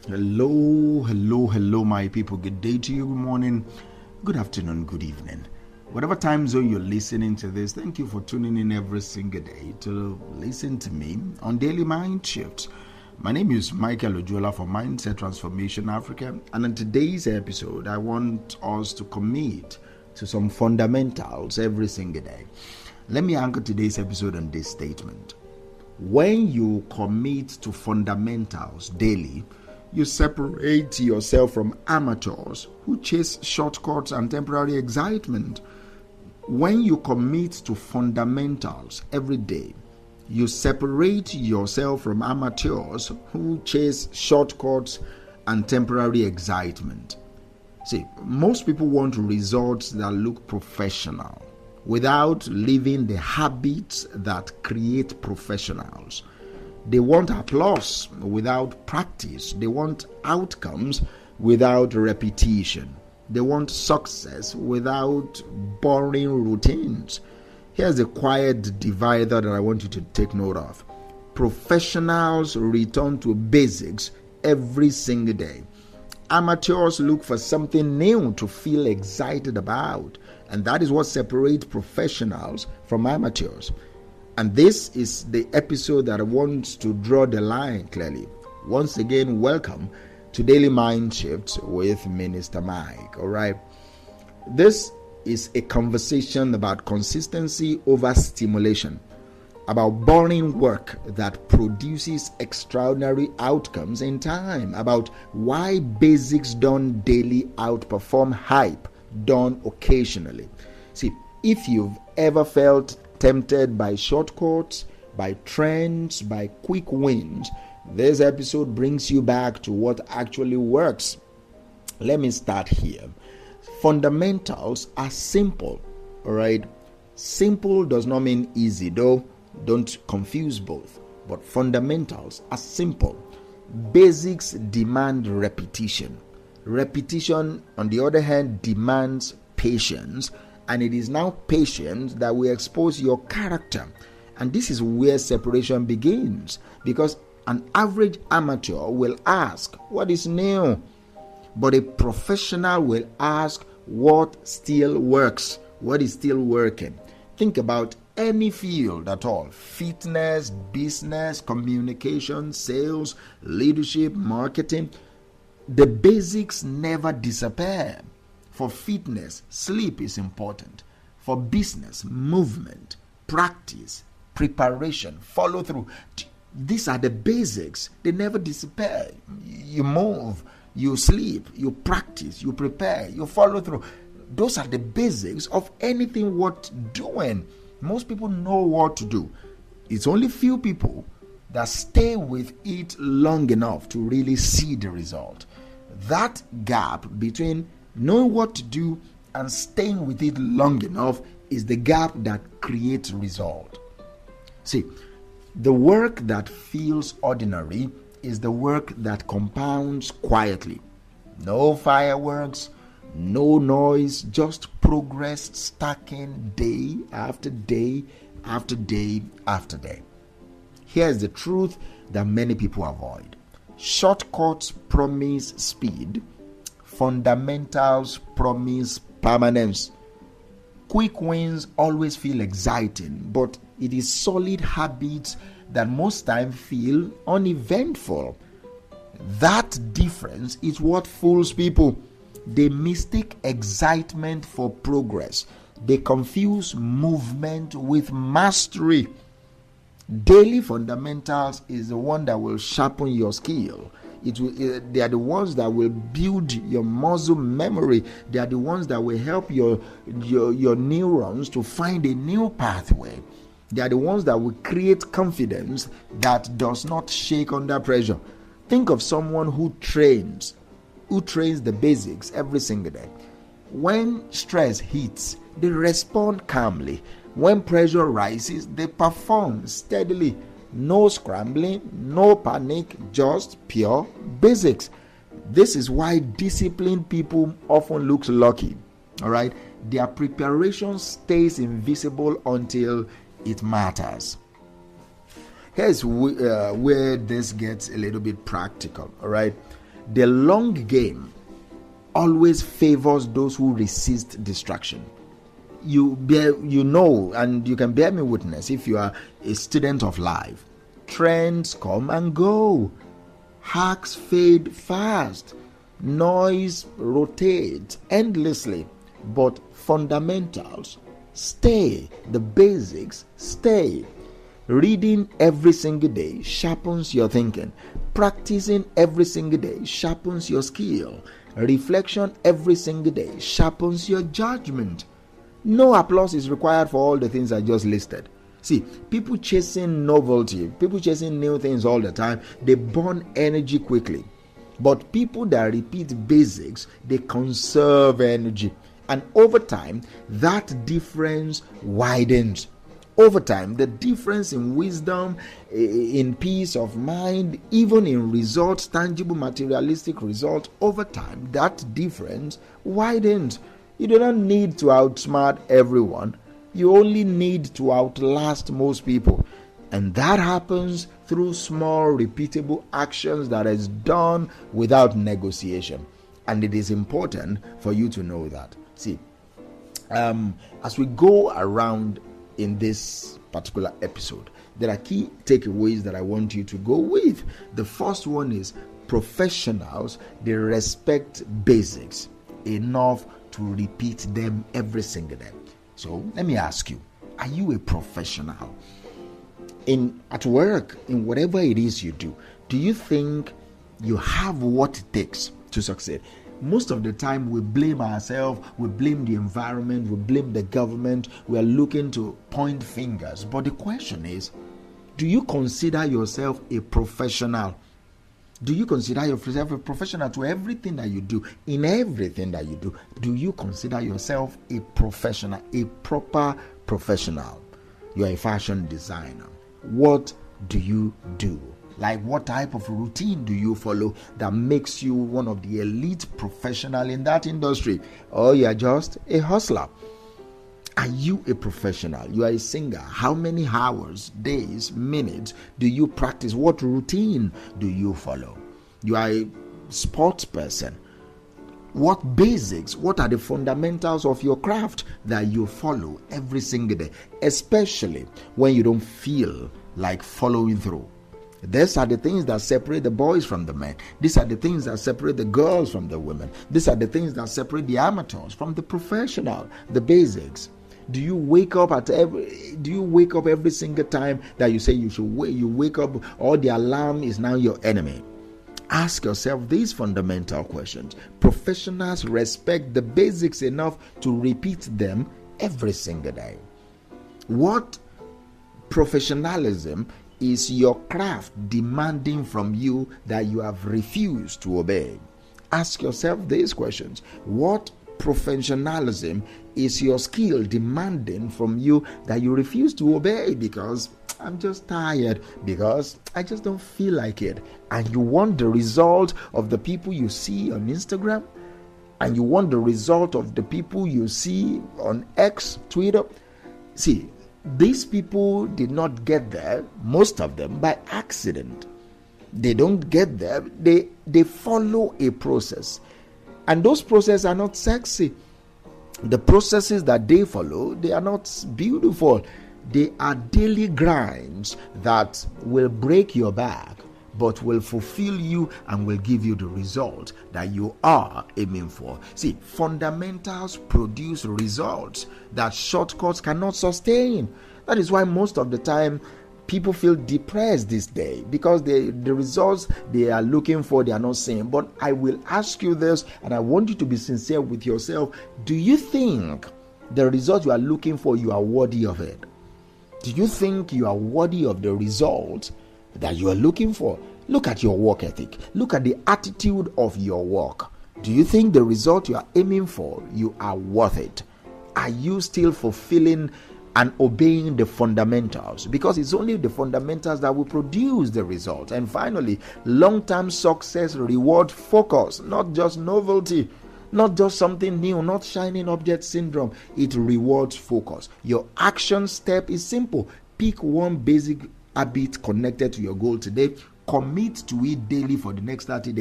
Hello, my people. Good day to you, good morning, good afternoon, good evening. Whatever time zone you're listening to this, thank you for tuning in every single day to listen to me on Daily Mind Shifts. My name is Michael Ojuola for Mindset Transformation Africa, and in today's episode, I want us to commit to some fundamentals every single day. Let me anchor today's episode on this statement. When you commit to fundamentals daily, you separate yourself from amateurs who chase shortcuts and temporary excitement. When you commit to fundamentals every day, you separate yourself from amateurs who chase shortcuts and temporary excitement. See, most people want results that look professional without living the habits that create professionals. They want applause without practice. They want outcomes without repetition. They want success without boring routines. Here's a quiet divider that I want you to take note of. Professionals return to basics every single day. Amateurs look for something new to feel excited about, and that is what separates professionals from amateurs. And this is the episode that I want to draw the line clearly. Once again, welcome to Daily Mind Shifts with Minister Mike. All right. This is a conversation about consistency over stimulation, about boring work that produces extraordinary outcomes in time, about why basics done daily outperform hype done occasionally. See, if you've ever felt tempted by shortcuts, by trends, by quick wins, this episode brings you back to what actually works. Let me start here. Fundamentals are simple, all right? Simple does not mean easy, though. Don't confuse both. But fundamentals are simple. Basics demand repetition. Repetition, on the other hand, demands patience. And it is now patience that will expose your character. And this is where separation begins. Because an average amateur will ask, what is new? But a professional will ask, what still works? What is still working? Think about any field at all. Fitness, business, communication, sales, leadership, marketing. The basics never disappear. For fitness, sleep is important. For business, movement, practice, preparation, follow through. These are the basics. They never disappear. You move, you sleep, you practice, you prepare, you follow through. Those are the basics of anything worth doing. Most people know what to do. It's only few people that stay with it long enough to really see the result. That gap between knowing what to do and staying with it long enough is the gap that creates result. See, the work that feels ordinary is the work that compounds quietly. No fireworks, no noise, just progress stacking day after day after day after day. Here's the truth that many people avoid. Shortcuts promise speed. Fundamentals promise permanence. Quick wins always feel exciting, but it is solid habits that most times feel uneventful. That difference is what fools people. They mistake excitement for progress. They confuse movement with mastery. Daily fundamentals is the one that will sharpen your skill. They are the ones that will build your muscle memory. They are the ones that will help your neurons to find a new pathway. They are the ones that will create confidence that does not shake under pressure. Think of someone who trains the basics every single day. When stress hits, they respond calmly. When pressure rises, they perform steadily. No scrambling, no panic, just pure basics. This is why disciplined people often look lucky. All right, their preparation stays invisible until it matters. Here's where this gets a little bit practical. All right, the long game always favors those who resist distraction. You know, and you can bear me witness if you are a student of life. Trends come and go. Hacks fade fast. Noise rotates endlessly. But fundamentals stay. The basics stay. Reading every single day sharpens your thinking. Practicing every single day sharpens your skill. Reflection every single day sharpens your judgment. No applause is required for all the things I just listed. See, people chasing novelty, people chasing new things all the time, they burn energy quickly. But people that repeat basics, they conserve energy. And over time, that difference widens. Over time, the difference in wisdom, in peace of mind, even in results, tangible materialistic results, over time, that difference widens. You do not need to outsmart everyone. You only need to outlast most people. And that happens through small, repeatable actions that is done without negotiation. And it is important for you to know that. See, as we go around in this particular episode, there are key takeaways that I want you to go with. The first one is professionals, they respect basics enough to repeat them every single day. So let me ask you, are you a professional? At work, in whatever it is you do you think you have what it takes to succeed? Most of the time we blame ourselves, we blame the environment, we blame the government, we are looking to point fingers. But the question is, do you consider yourself a professional? Do you consider yourself a professional to everything that you do? In everything that you do you consider yourself a professional, a proper professional? You are a fashion designer. What do you do? Like, what type of routine do you follow that makes you one of the elite professionals in that industry? Or you are just a hustler? Are you a professional? You are a singer. How many hours, days, minutes do you practice? What routine do you follow? You are a sports person. What basics, what are the fundamentals of your craft that you follow every single day, especially when you don't feel like following through? These are the things that separate the boys from the men. These are the things that separate the girls from the women. These are the things that separate the amateurs from the professional, the basics. Do you wake up every single time that you say you should wake? You wake up, or the alarm is now your enemy? Ask yourself these fundamental questions. Professionals respect the basics enough to repeat them every single day. What professionalism is your craft demanding from you that you have refused to obey? Ask yourself these questions. What professionalism is your skill demanding from you that you refuse to obey? Because I'm just tired, because I just don't feel like it. And you want the result of the people you see on Instagram, and you want the result of the people you see on X, Twitter. See, these people did not get there, most of them, by accident. They don't get there. They follow a process. And those processes are not sexy. The processes that they follow, they are not beautiful. They are daily grinds that will break your back, but will fulfill you and will give you the result that you are aiming for. See, fundamentals produce results that shortcuts cannot sustain. That is why most of the time people feel depressed this day, because the results they are looking for, they are not seeing. But I will ask you this, and I want you to be sincere with yourself. Do you think the result you are looking for, you are worthy of it? Do you think you are worthy of the result that you are looking for? Look at your work ethic. Look at the attitude of your work. Do you think the result you are aiming for, you are worth it? Are you still fulfilling and obeying the fundamentals? Because it's only the fundamentals that will produce the result. And finally, long-term success reward focus, not just novelty, not just something new, not shining object syndrome. It rewards focus. Your action step is simple. Pick one basic habit connected to your goal today. Commit to it daily for the next 30 days.